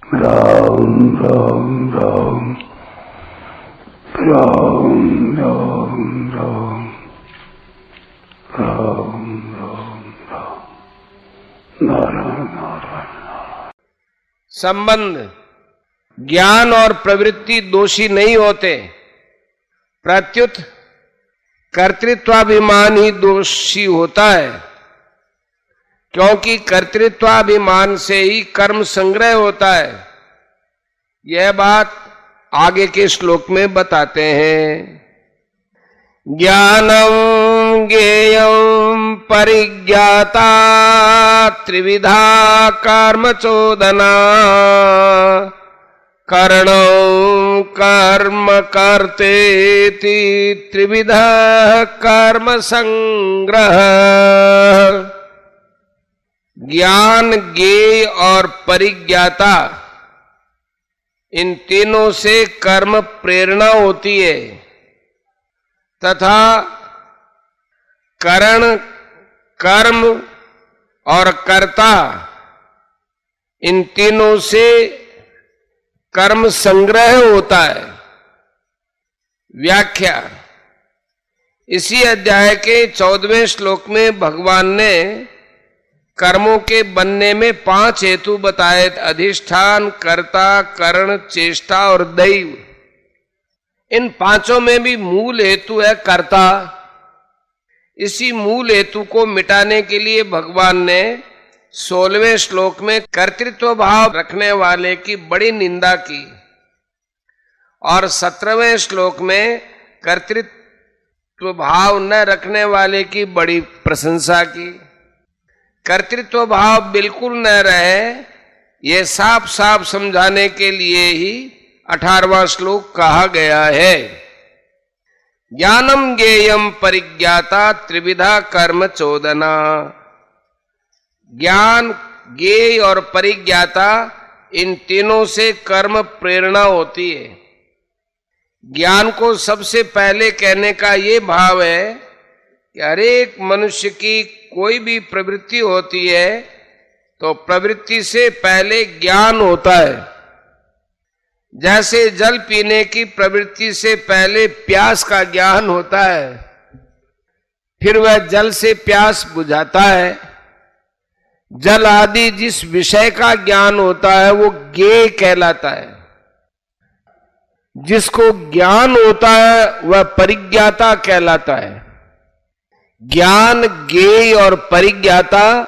राम राम राम राम राम राम राम राम राम नारायण नारायण। संबंध ज्ञान और प्रवृत्ति दोषी नहीं होते, प्रत्युत कर्तृत्वाभिमान ही दोषी होता है, क्योंकि कर्तृत्वाभिमान से ही कर्म संग्रह होता है। यह बात आगे के श्लोक में बताते हैं। ज्ञानम ज्ञेयम परिज्ञाता त्रिविधा कर्म चोदना करणं कर्म कर्तेति त्रिविधा कर्म संग्रह। ज्ञान, ज्ञेय और परिज्ञाता, इन तीनों से कर्म प्रेरणा होती है तथा करण, कर्म और कर्ता, इन तीनों से कर्म संग्रह होता है। व्याख्या। इसी अध्याय के 14वें श्लोक में भगवान ने कर्मों के बनने में 5 हेतु बताए: अधिष्ठान, कर्ता, करण, चेष्टा और दैव। इन पांचों में भी मूल हेतु है कर्ता। इसी मूल हेतु को मिटाने के लिए भगवान ने 16वें श्लोक में कर्तृत्व भाव रखने वाले की बड़ी निंदा की और 17वें श्लोक में कर्तृत्व भाव न रखने वाले की बड़ी प्रशंसा की। कर्तृत्व भाव बिल्कुल न रहे, ये साफ साफ समझाने के लिए ही 18वां श्लोक कहा गया है। ज्ञानम ज्ञेयम परिज्ञाता त्रिविधा कर्म चोदना। ज्ञान, ज्ञेय और परिज्ञाता, इन तीनों से कर्म प्रेरणा होती है। ज्ञान को सबसे पहले कहने का ये भाव है कि हर एक मनुष्य की कोई भी प्रवृत्ति होती है तो प्रवृत्ति से पहले ज्ञान होता है। जैसे जल पीने की प्रवृत्ति से पहले प्यास का ज्ञान होता है, फिर वह जल से प्यास बुझाता है। जल आदि जिस विषय का ज्ञान होता है वो ज्ञेय कहलाता है। जिसको ज्ञान होता है वह परिज्ञाता कहलाता है। ज्ञान, ज्ञेय और परिज्ञाता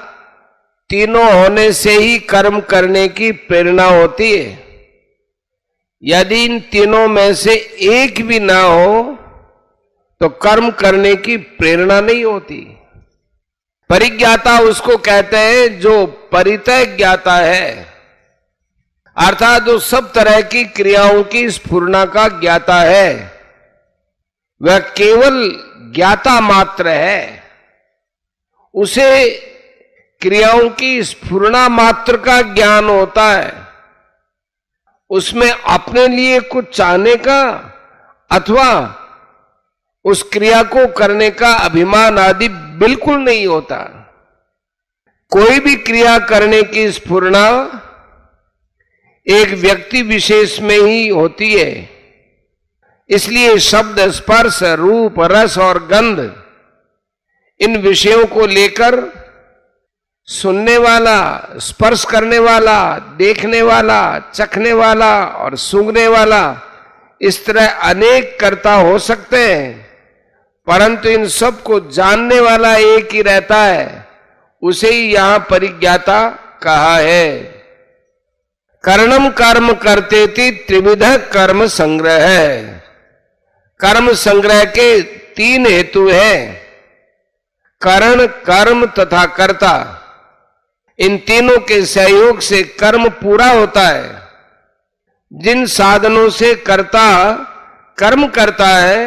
तीनों होने से ही कर्म करने की प्रेरणा होती है। यदि इन तीनों में से एक भी ना हो तो कर्म करने की प्रेरणा नहीं होती। परिज्ञाता उसको कहते हैं जो परितः ज्ञाता है, अर्थात जो सब तरह की क्रियाओं की स्फुरना का ज्ञाता है। वह केवल ज्ञाता मात्र है, उसे क्रियाओं की स्फुरना मात्र का ज्ञान होता है। उसमें अपने लिए कुछ चाहने का अथवा उस क्रिया को करने का अभिमान आदि बिल्कुल नहीं होता। कोई भी क्रिया करने की स्फुरना एक व्यक्ति विशेष में ही होती है। इसलिए शब्द, स्पर्श, रूप, रस और गंध, इन विषयों को लेकर सुनने वाला, स्पर्श करने वाला, देखने वाला, चखने वाला और सूंघने वाला, इस तरह अनेक कर्ता हो सकते हैं, परंतु इन सब को जानने वाला एक ही रहता है। उसे ही यहां परिज्ञाता कहा है। कर्णम कर्म करते थी त्रिविध कर्म संग्रह है। कर्म संग्रह के 3 हेतु हैं: करण, कर्म तथा कर्ता। इन तीनों के सहयोग से कर्म पूरा होता है। जिन साधनों से कर्ता कर्म करता है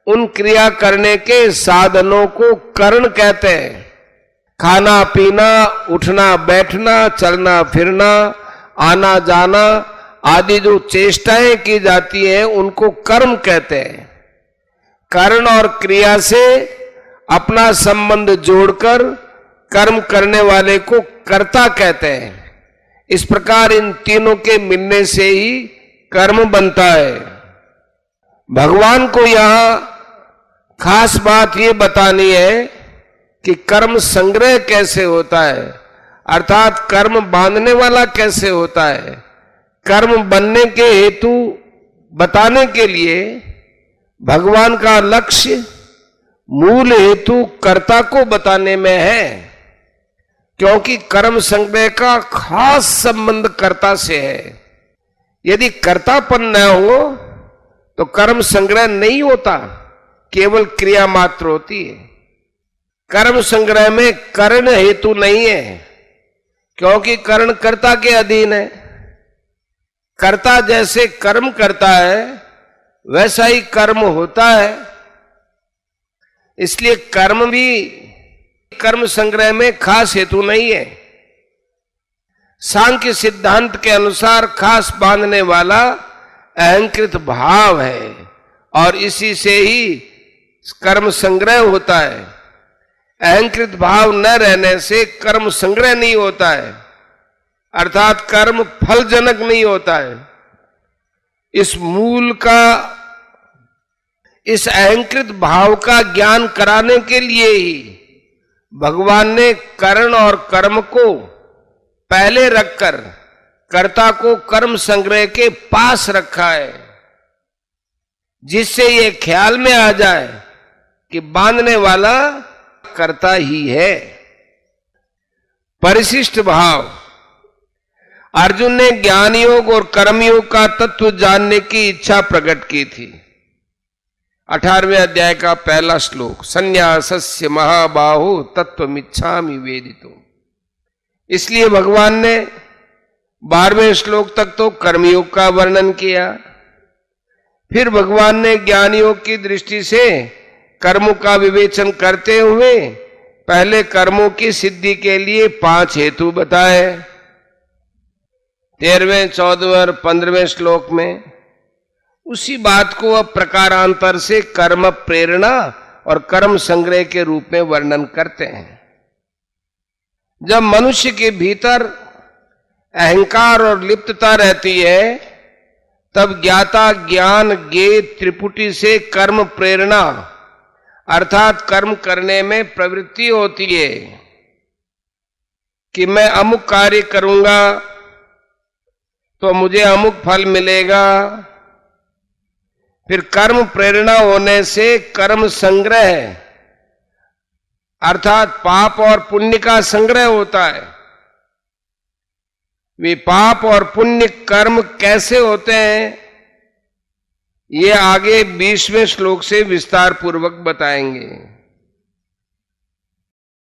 उन क्रिया करने के साधनों को करण कहते हैं। खाना पीना, उठना बैठना, चलना फिरना, आना जाना आदि जो चेष्टाएं की जाती हैं उनको कर्म कहते हैं। कर्ण और क्रिया से अपना संबंध जोड़कर कर्म करने वाले को कर्ता कहते हैं। इस प्रकार इन तीनों के मिलने से ही कर्म बनता है। भगवान को यहां खास बात ये बतानी है कि कर्म संग्रह कैसे होता है, अर्थात कर्म बांधने वाला कैसे होता है। कर्म बनने के हेतु बताने के लिए भगवान का लक्ष्य मूल हेतु कर्ता को बताने में है, क्योंकि कर्म संग्रह का खास संबंध कर्ता से है। यदि कर्तापन न हो तो कर्म संग्रह नहीं होता, केवल क्रिया मात्र होती है। कर्म संग्रह में करण हेतु नहीं है, क्योंकि करण कर्ता के अधीन है। कर्ता जैसे कर्म करता है वैसा ही कर्म होता है, इसलिए कर्म भी कर्म संग्रह में खास हेतु नहीं है। सांख्य सिद्धांत के अनुसार खास बांधने वाला अहंकृत भाव है, और इसी से ही कर्म संग्रह होता है। अहंकृत भाव न रहने से कर्म संग्रह नहीं होता है, अर्थात कर्म फलजनक नहीं होता है। इस मूल का, इस अहंकृत भाव का ज्ञान कराने के लिए ही भगवान ने करण और कर्म को पहले रखकर कर्ता को कर्म संग्रह के पास रखा है, जिससे ये ख्याल में आ जाए कि बांधने वाला कर्ता ही है। परिशिष्ट भाव। अर्जुन ने ज्ञान योग और कर्मयोग का तत्व जानने की इच्छा प्रकट की थी। 18वें अध्याय का पहला श्लोक, संन्यासस्य महाबाहो तत्वमिच्छामि वेदितो। इसलिए भगवान ने 12वें श्लोक तक तो कर्मयोग का वर्णन किया, फिर भगवान ने ज्ञान योग की दृष्टि से कर्मों का विवेचन करते हुए पहले कर्मों की सिद्धि के लिए 5 हेतु बताए। 13वें, 14वें और 15वें श्लोक में उसी बात को अब प्रकारांतर से कर्म प्रेरणा और कर्म संग्रह के रूप में वर्णन करते हैं। जब मनुष्य के भीतर अहंकार और लिप्तता रहती है, तब ज्ञाता ज्ञान ज्ञेय त्रिपुटी से कर्म प्रेरणा अर्थात कर्म करने में प्रवृत्ति होती है कि मैं अमुक कार्य करूंगा तो मुझे अमुक फल मिलेगा। फिर कर्म प्रेरणा होने से कर्म संग्रह अर्थात पाप और पुण्य का संग्रह होता है। वे पाप और पुण्य कर्म कैसे होते हैं, ये आगे 20वें श्लोक से विस्तार पूर्वक बताएंगे।